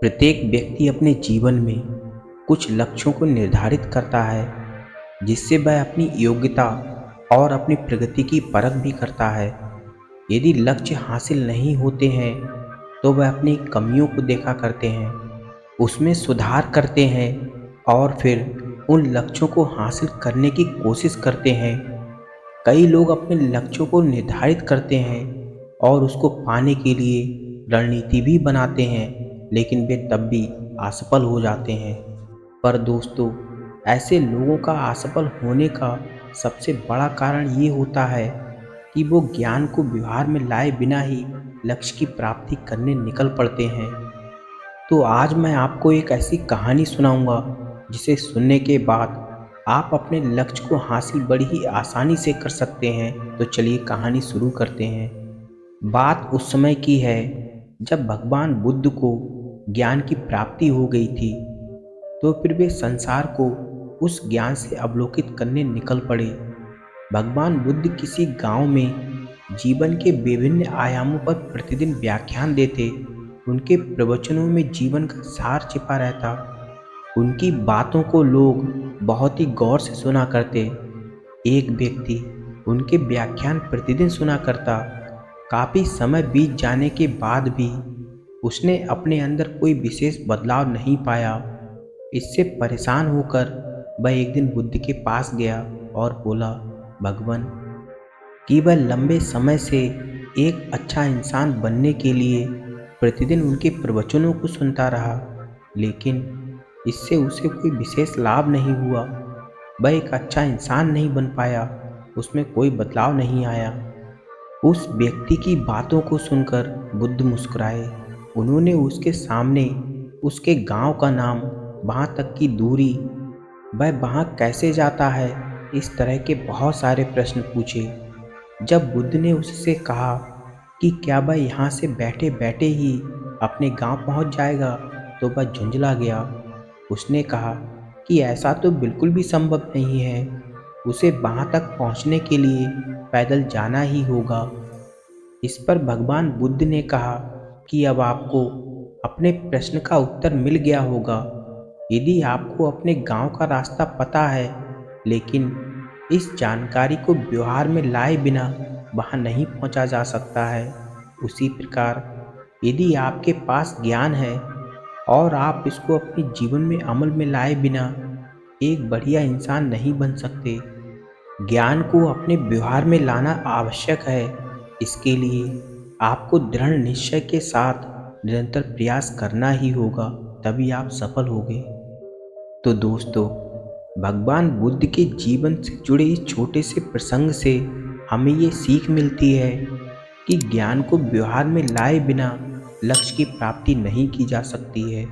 प्रत्येक व्यक्ति अपने जीवन में कुछ लक्ष्यों को निर्धारित करता है, जिससे वह अपनी योग्यता और अपनी प्रगति की परख भी करता है। यदि लक्ष्य हासिल नहीं होते हैं, तो वह अपनी कमियों को देखा करते हैं, उसमें सुधार करते हैं और फिर उन लक्ष्यों को हासिल करने की कोशिश करते हैं। कई लोग अपने लक्ष्यों को निर्धारित करते हैं और उसको पाने के लिए रणनीति भी बनाते हैं, लेकिन वे तब भी असफल हो जाते हैं। पर दोस्तों, ऐसे लोगों का असफल होने का सबसे बड़ा कारण ये होता है कि वो ज्ञान को व्यवहार में लाए बिना ही लक्ष्य की प्राप्ति करने निकल पड़ते हैं। तो आज मैं आपको एक ऐसी कहानी सुनाऊंगा जिसे सुनने के बाद आप अपने लक्ष्य को हासिल बड़ी ही आसानी से कर सकते हैं। तो चलिए कहानी शुरू करते हैं। बात उस समय की है जब भगवान बुद्ध को ज्ञान की प्राप्ति हो गई थी। तो फिर वे संसार को उस ज्ञान से अवलोकित करने निकल पड़े। भगवान बुद्ध किसी गांव में जीवन के विभिन्न आयामों पर प्रतिदिन व्याख्यान देते। उनके प्रवचनों में जीवन का सार छिपा रहता। उनकी बातों को लोग बहुत ही गौर से सुना करते। एक व्यक्ति उनके व्याख्यान प्रतिदिन सुना करता। काफी समय बीत जाने के बाद भी उसने अपने अंदर कोई विशेष बदलाव नहीं पाया। इससे परेशान होकर वह एक दिन बुद्ध के पास गया और बोला, भगवान, कि वह लंबे समय से एक अच्छा इंसान बनने के लिए प्रतिदिन उनके प्रवचनों को सुनता रहा, लेकिन इससे उसे कोई विशेष लाभ नहीं हुआ। वह एक अच्छा इंसान नहीं बन पाया, उसमें कोई बदलाव नहीं आया। उस व्यक्ति की बातों को सुनकर बुद्ध मुस्कुराए। उन्होंने उसके सामने उसके गांव का नाम, वहां तक की दूरी, वह वहां कैसे जाता है, इस तरह के बहुत सारे प्रश्न पूछे। जब बुद्ध ने उससे कहा कि क्या वह यहाँ से बैठे बैठे ही अपने गांव पहुंच जाएगा, तो वह झुंझला गया। उसने कहा कि ऐसा तो बिल्कुल भी संभव नहीं है, उसे वहां तक पहुंचने के लिए पैदल जाना ही होगा। इस पर भगवान बुद्ध ने कहा कि अब आपको अपने प्रश्न का उत्तर मिल गया होगा। यदि आपको अपने गांव का रास्ता पता है, लेकिन इस जानकारी को व्यवहार में लाए बिना वहां नहीं पहुंचा जा सकता है, उसी प्रकार यदि आपके पास ज्ञान है और आप इसको अपने जीवन में अमल में लाए बिना एक बढ़िया इंसान नहीं बन सकते। ज्ञान को अपने व्यवहार में लाना आवश्यक है। इसके लिए आपको दृढ़ निश्चय के साथ निरंतर प्रयास करना ही होगा, तभी आप सफल होंगे। तो दोस्तों, भगवान बुद्ध के जीवन से जुड़े इस छोटे से प्रसंग से हमें ये सीख मिलती है कि ज्ञान को व्यवहार में लाए बिना लक्ष्य की प्राप्ति नहीं की जा सकती है।